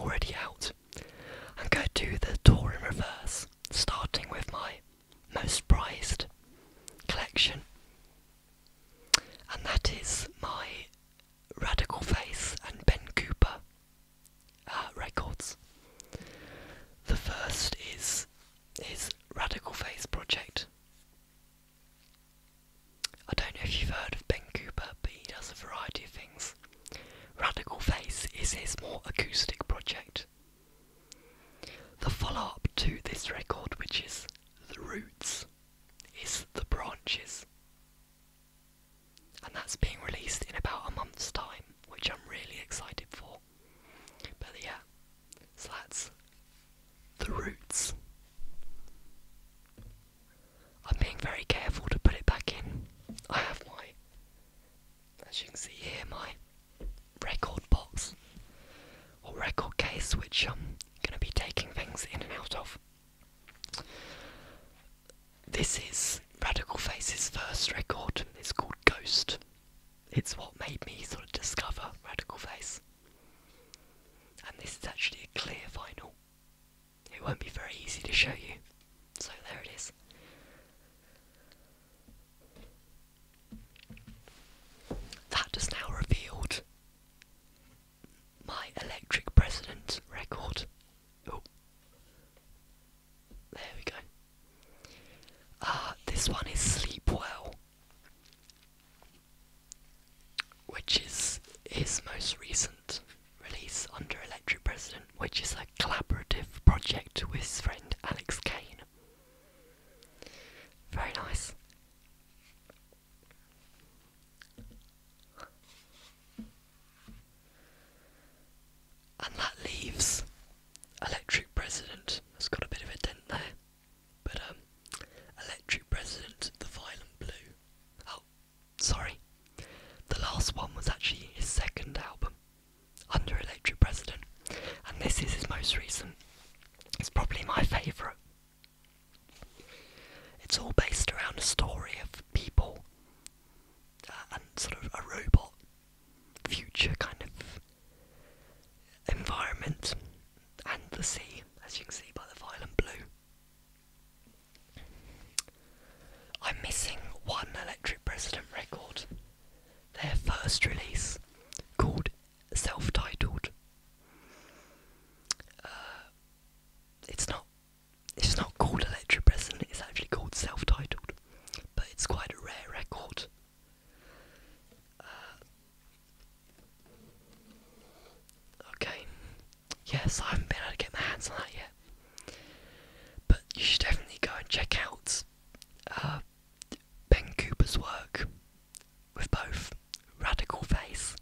already out. I'm going to do the tour in reverse, starting with my most prized collection, and that is my Radical Face and Ben Cooper records. The first is his Radical Face project. I don't know if you've heard of Ben Cooper, but he does a variety of things. Radical Face is his more acoustic project. The follow-up to this record, which is The Roots, is The Branches. And that's being released in about a month's time, which I'm really excited for. But yeah, so that's The Roots. I'm being very careful to put it back in. I have my, as you can see here, my record box, or record case, which I'm going to be taking things in and out of. This is Radical Face's first record. It's called Ghost. It's what made me sort of discover Radical Face. And this is actually a clear vinyl. It won't be very easy to show you. So there it is. That has now revealed my Electric President record. Oh. There we go. This one is Sleep Well, which is his most recent release under Electric President, which is a collaborative project with his friend Alex Kane. Very nice. And that leaves Electric President. It's got a bit of a dent there, but Electric President, the Violent Blue. Oh, sorry. The last one was actually his second album under Electric President, and this is his most recent. It's probably my favourite. It's all based around a story of people and sort of a robot future kind of environment, and the sea, as you can see by the Violent Blue. I'm missing one Electric President record. Their first release, called Self-Titled. It's not called Electric President, it's actually called Self-Titled, but it's quite a rare record. Okay, yes, I haven't been able to get my hands on that yet, but you should definitely go and check out Ben Cooper's work with both Radical Face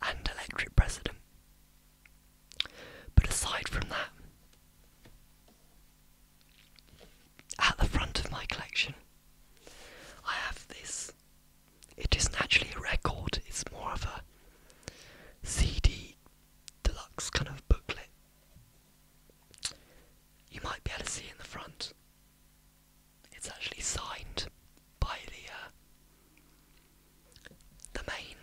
and Electric President. But aside from that, at the front of my collection, I have this. It isn't actually a record, it's more of a CD deluxe kind of booklet. You might be able to see in the front. It's actually signed by the main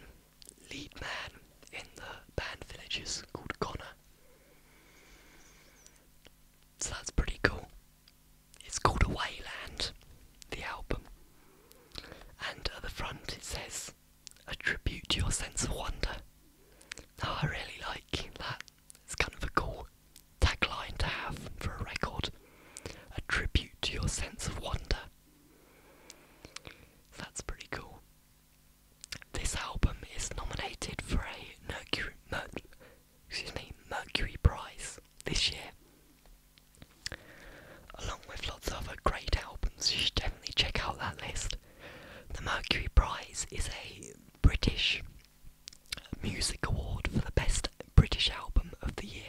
lead man in the band Villagers, called Connor. So that's pretty cool. It's called Awayland, the album, and at the front it says, "A tribute to your sense of wonder." Now I really like that. It's kind of a cool tagline to have for a record. A tribute to your sense of wonder. That's pretty cool. This album is nominated for a Mercury Prize this year, along with lots of other great albums. You should definitely check out that list. The Mercury Prize is a British music award for the best British album of the year.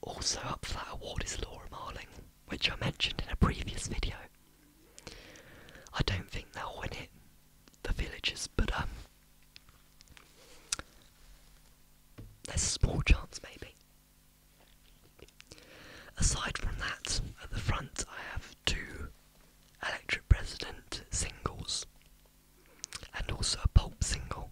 Also up for that award is Laura Marling, which I mentioned in a previous video. I don't think they'll win it, the Villagers, but there's a small chance maybe. Aside from that, at the front I have two Electric President singles and also a Pulp single.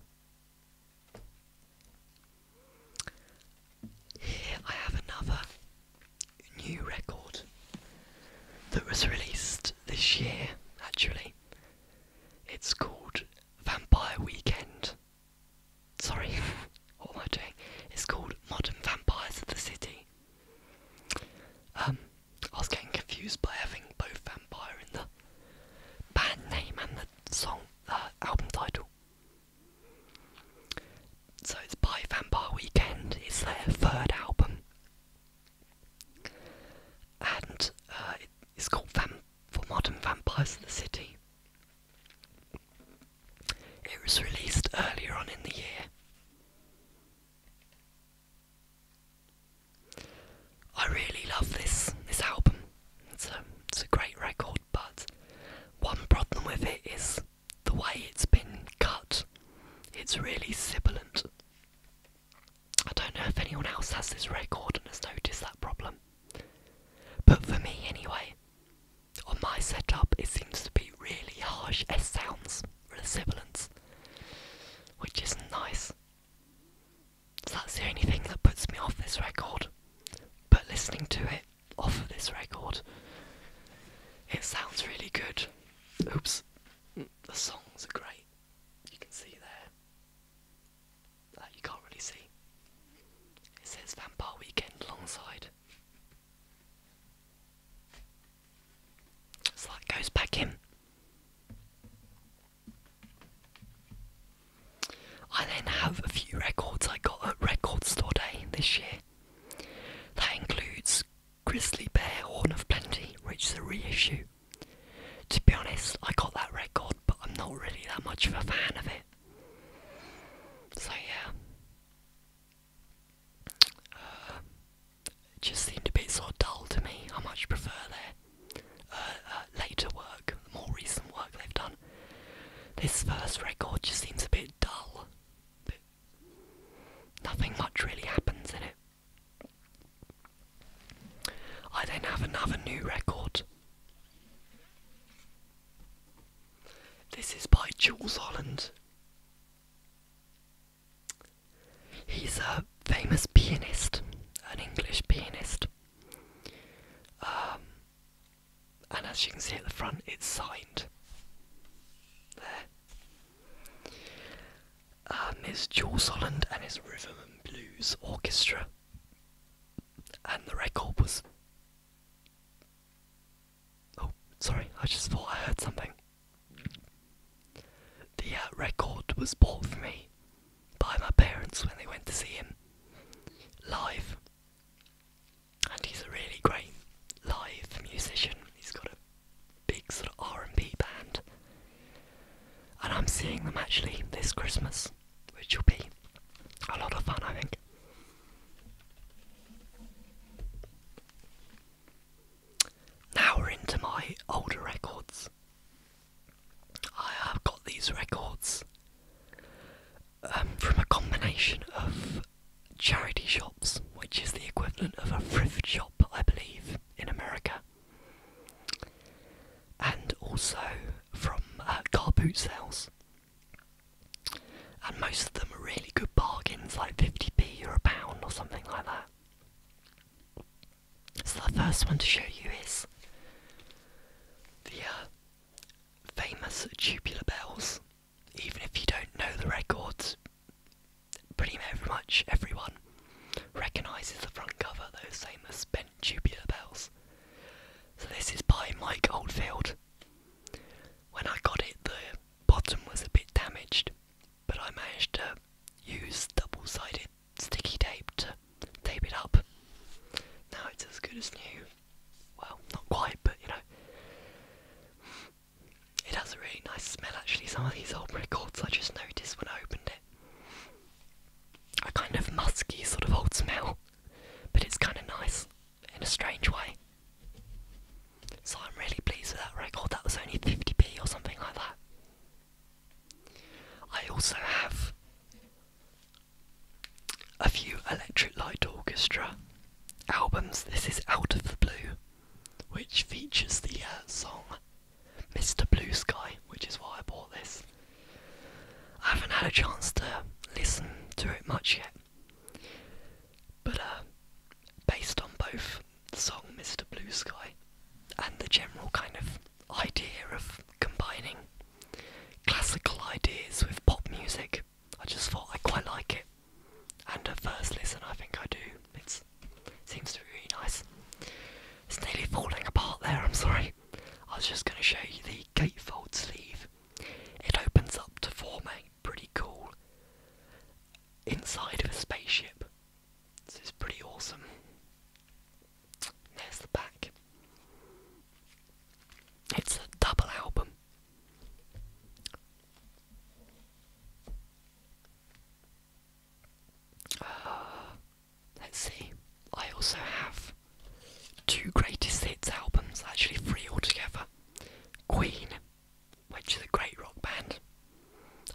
anyone else has this record and has noticed that problem. But for me anyway, on my setup it seems to be really harsh S sounds, really sibilants, which isn't nice. So that's the only thing that puts me off this record. But listening to it off of this record, it sounds really good. Oops, the songs are great. You can see there. You can't really see. It says Vampire Weekend alongside. So that goes back in. I then have a few records I got at Record Store Day this year. That includes Grizzly Bear Horn of Plenty, which is a reissue. To be honest, I got that record, but I'm not really that much of a fan of it. So yeah. It just seemed a bit sort of dull to me. I much prefer their later work, the more recent work they've done. This first record just seems a bit dull. Nothing much really happens in it. I then have another new record. This is by Jules Holland. He's a famous pianist, an English pianist. And as you can see at the front, it's signed. There. It's Jules Holland and his Rhythm and Blues Orchestra. And the record was... Oh, sorry, I just thought I heard something. The record was bought for me by my parents when they went to see him live. And he's a really great live musician. He's got a big sort of R&B band. And I'm seeing them actually this Christmas, which will be a lot of fun, I think. Now we're into my older records. I have got these records from a combination of charity shops, which is the equivalent of a thrift shop, I believe, in America, and also from car boot sales. And most of them are really good bargains, like 50p or £1 or something like that. So the first one to show you is the famous Tubular Bells. Even if you don't know the records, pretty much everyone recognises the front cover, those famous bent tubular bells. So this is by Mike Oldfield. When I got it, the bottom was a bit damaged, but I managed to use double-sided sticky tape to tape it up. Now it's as good as new. Well, not quite, but you know. It has a really nice smell actually. Some of these old records I just noticed when I opened it. A kind of musky sort of old smell, but it's kind of nice in a strange way. So I'm really pleased with that record. That was only 50p or something like that. I also have a few Electric Light Orchestra albums. This is Out of the Blue, which features the song Mr. Blue Sky, which is why I bought this. I haven't had a chance to listen to it much yet, but based on both the song Mr. Blue Sky and the general kind of idea of combining classical ideas with pop music, I just thought I quite like it. And at first listen, I think I do. It seems to be really nice. It's nearly falling apart there, I'm sorry. I was just going to show you the gatefold sleeve. It opens up to form a pretty cool inside of a spaceship. This is pretty awesome. There's the back. It's a double album. Let's see. I also have 2 greatest hits albums, actually 3 altogether. Queen, which is a great rock band.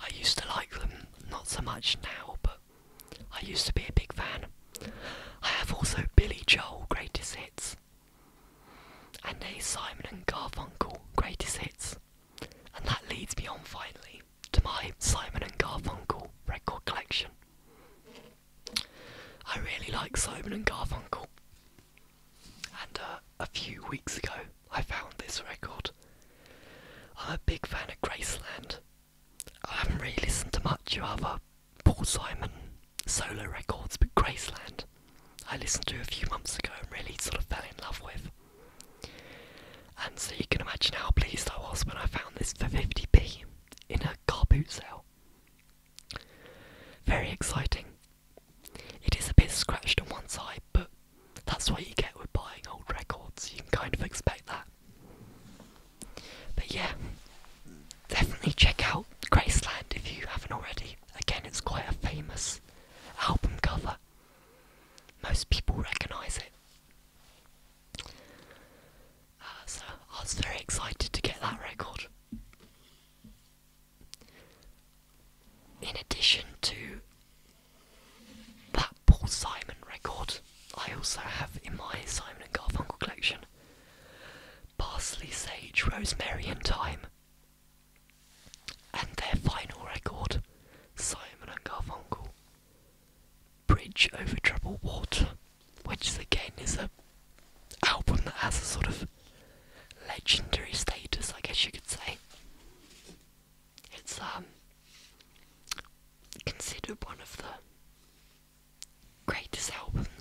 I used to like them, not so much now, but I used to be a big fan. Joel greatest hits, and a Simon and Garfunkel greatest hits. And that leads me on finally to my Simon and Garfunkel record collection. I really like Simon and Garfunkel, and a few weeks ago I found this record. I'm a big fan of Graceland. I haven't really listened to much of other Paul Simon solo records, but Graceland I listened to a few months ago and really sort of fell in love with. And so you can imagine how pleased I was when I found this for 50p in a car boot sale. Very exciting. It is a bit scratched on one side, but that's what you get with buying old records. You can kind of expect that. But yeah, definitely check out Graceland if you haven't already. Again, it's quite a famous album cover. Most people recognise it. So I was very excited to get that record. In addition to that Paul Simon record, I also have in my Simon and Garfunkel collection Parsley, Sage, Rosemary and Thyme, and their final record, Simon and Garfunkel Bridge Over Troubled Water, which again is a album that has a sort of legendary status, I guess you could say. It's considered one of the greatest albums